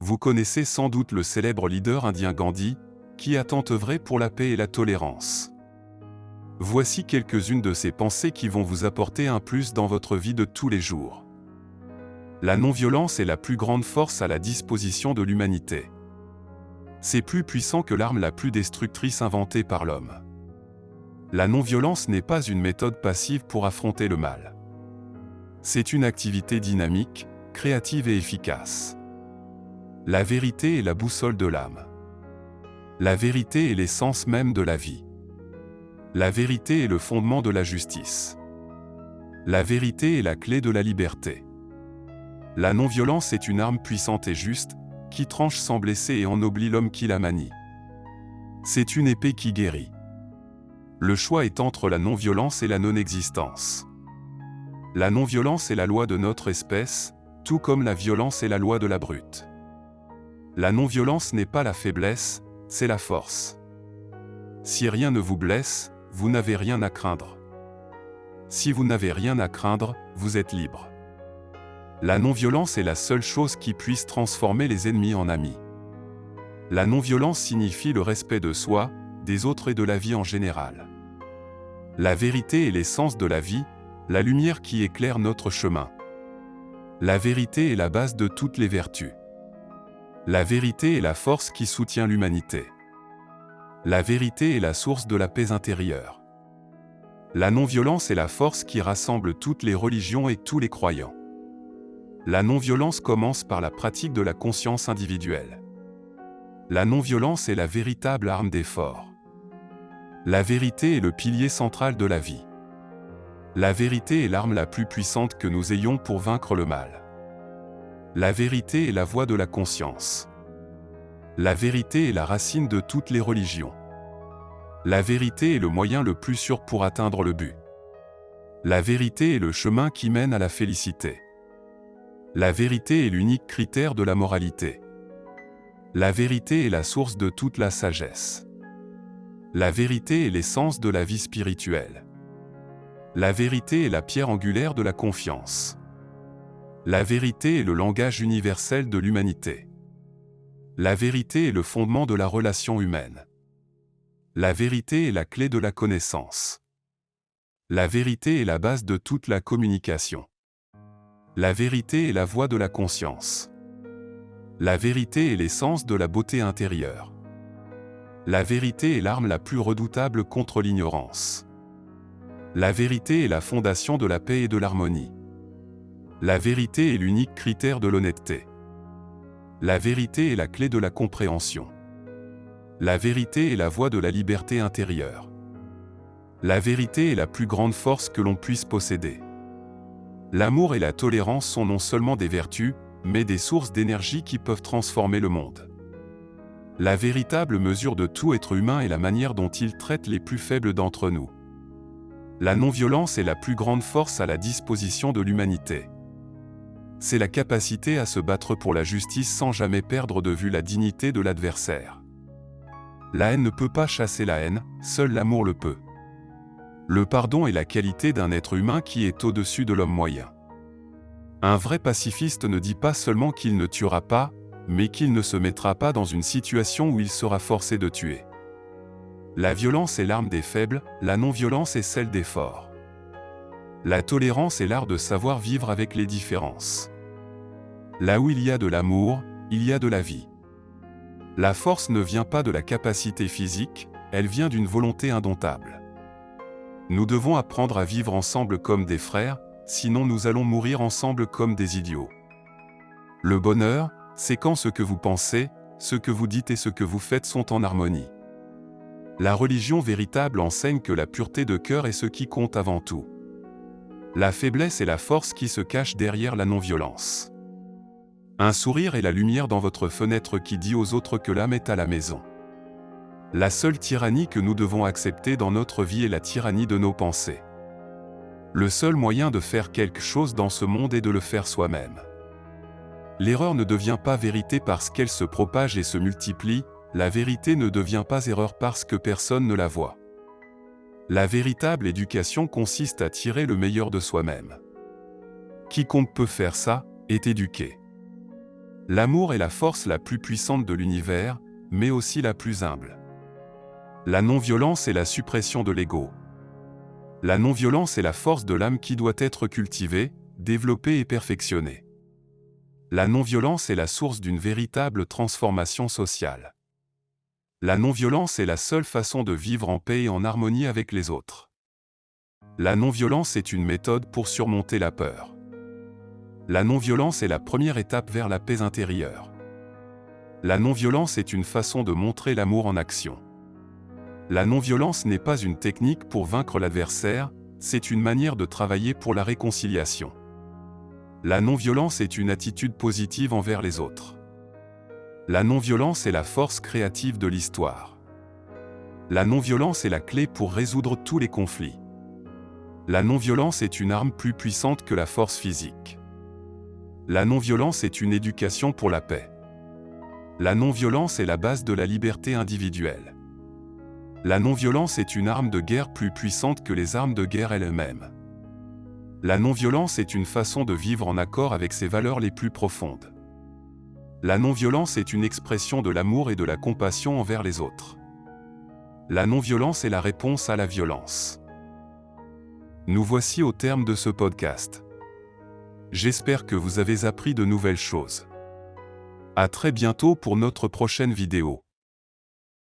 Vous connaissez sans doute le célèbre leader indien Gandhi, qui a tant œuvré pour la paix et la tolérance. Voici quelques-unes de ses pensées qui vont vous apporter un plus dans votre vie de tous les jours. La non-violence est la plus grande force à la disposition de l'humanité. C'est plus puissant que l'arme la plus destructrice inventée par l'homme. La non-violence n'est pas une méthode passive pour affronter le mal. C'est une activité dynamique, créative et efficace. La vérité est la boussole de l'âme. La vérité est l'essence même de la vie. La vérité est le fondement de la justice. La vérité est la clé de la liberté. La non-violence est une arme puissante et juste, qui tranche sans blesser et ennoblit l'homme qui la manie. C'est une épée qui guérit. Le choix est entre la non-violence et la non-existence. La non-violence est la loi de notre espèce, tout comme la violence est la loi de la brute. La non-violence n'est pas la faiblesse, c'est la force. Si rien ne vous blesse, vous n'avez rien à craindre. Si vous n'avez rien à craindre, vous êtes libre. La non-violence est la seule chose qui puisse transformer les ennemis en amis. La non-violence signifie le respect de soi, des autres et de la vie en général. La vérité est l'essence de la vie, la lumière qui éclaire notre chemin. La vérité est la base de toutes les vertus. La vérité est la force qui soutient l'humanité. La vérité est la source de la paix intérieure. La non-violence est la force qui rassemble toutes les religions et tous les croyants. La non-violence commence par la pratique de la conscience individuelle. La non-violence est la véritable arme des forts. La vérité est le pilier central de la vie. La vérité est l'arme la plus puissante que nous ayons pour vaincre le mal. La vérité est la voie de la conscience. La vérité est la racine de toutes les religions. La vérité est le moyen le plus sûr pour atteindre le but. La vérité est le chemin qui mène à la félicité. La vérité est l'unique critère de la moralité. La vérité est la source de toute la sagesse. La vérité est l'essence de la vie spirituelle. La vérité est la pierre angulaire de la confiance. La vérité est le langage universel de l'humanité. La vérité est le fondement de la relation humaine. La vérité est la clé de la connaissance. La vérité est la base de toute la communication. La vérité est la voie de la conscience. La vérité est l'essence de la beauté intérieure. La vérité est l'arme la plus redoutable contre l'ignorance. La vérité est la fondation de la paix et de l'harmonie. La vérité est l'unique critère de l'honnêteté. La vérité est la clé de la compréhension. La vérité est la voie de la liberté intérieure. La vérité est la plus grande force que l'on puisse posséder. L'amour et la tolérance sont non seulement des vertus, mais des sources d'énergie qui peuvent transformer le monde. La véritable mesure de tout être humain est la manière dont il traite les plus faibles d'entre nous. La non-violence est la plus grande force à la disposition de l'humanité. C'est la capacité à se battre pour la justice sans jamais perdre de vue la dignité de l'adversaire. La haine ne peut pas chasser la haine, seul l'amour le peut. Le pardon est la qualité d'un être humain qui est au-dessus de l'homme moyen. Un vrai pacifiste ne dit pas seulement qu'il ne tuera pas, mais qu'il ne se mettra pas dans une situation où il sera forcé de tuer. La violence est l'arme des faibles, la non-violence est celle des forts. La tolérance est l'art de savoir vivre avec les différences. Là où il y a de l'amour, il y a de la vie. La force ne vient pas de la capacité physique, elle vient d'une volonté indomptable. Nous devons apprendre à vivre ensemble comme des frères, sinon nous allons mourir ensemble comme des idiots. Le bonheur, c'est quand ce que vous pensez, ce que vous dites et ce que vous faites sont en harmonie. La religion véritable enseigne que la pureté de cœur est ce qui compte avant tout. La faiblesse est la force qui se cache derrière la non-violence. Un sourire est la lumière dans votre fenêtre qui dit aux autres que l'âme est à la maison. La seule tyrannie que nous devons accepter dans notre vie est la tyrannie de nos pensées. Le seul moyen de faire quelque chose dans ce monde est de le faire soi-même. L'erreur ne devient pas vérité parce qu'elle se propage et se multiplie, la vérité ne devient pas erreur parce que personne ne la voit. La véritable éducation consiste à tirer le meilleur de soi-même. Quiconque peut faire ça, est éduqué. L'amour est la force la plus puissante de l'univers, mais aussi la plus humble. La non-violence est la suppression de l'ego. La non-violence est la force de l'âme qui doit être cultivée, développée et perfectionnée. La non-violence est la source d'une véritable transformation sociale. La non-violence est la seule façon de vivre en paix et en harmonie avec les autres. La non-violence est une méthode pour surmonter la peur. La non-violence est la première étape vers la paix intérieure. La non-violence est une façon de montrer l'amour en action. La non-violence n'est pas une technique pour vaincre l'adversaire, c'est une manière de travailler pour la réconciliation. La non-violence est une attitude positive envers les autres. La non-violence est la force créative de l'histoire. La non-violence est la clé pour résoudre tous les conflits. La non-violence est une arme plus puissante que la force physique. La non-violence est une éducation pour la paix. La non-violence est la base de la liberté individuelle. La non-violence est une arme de guerre plus puissante que les armes de guerre elles-mêmes. La non-violence est une façon de vivre en accord avec ses valeurs les plus profondes. La non-violence est une expression de l'amour et de la compassion envers les autres. La non-violence est la réponse à la violence. Nous voici au terme de ce podcast. J'espère que vous avez appris de nouvelles choses. À très bientôt pour notre prochaine vidéo.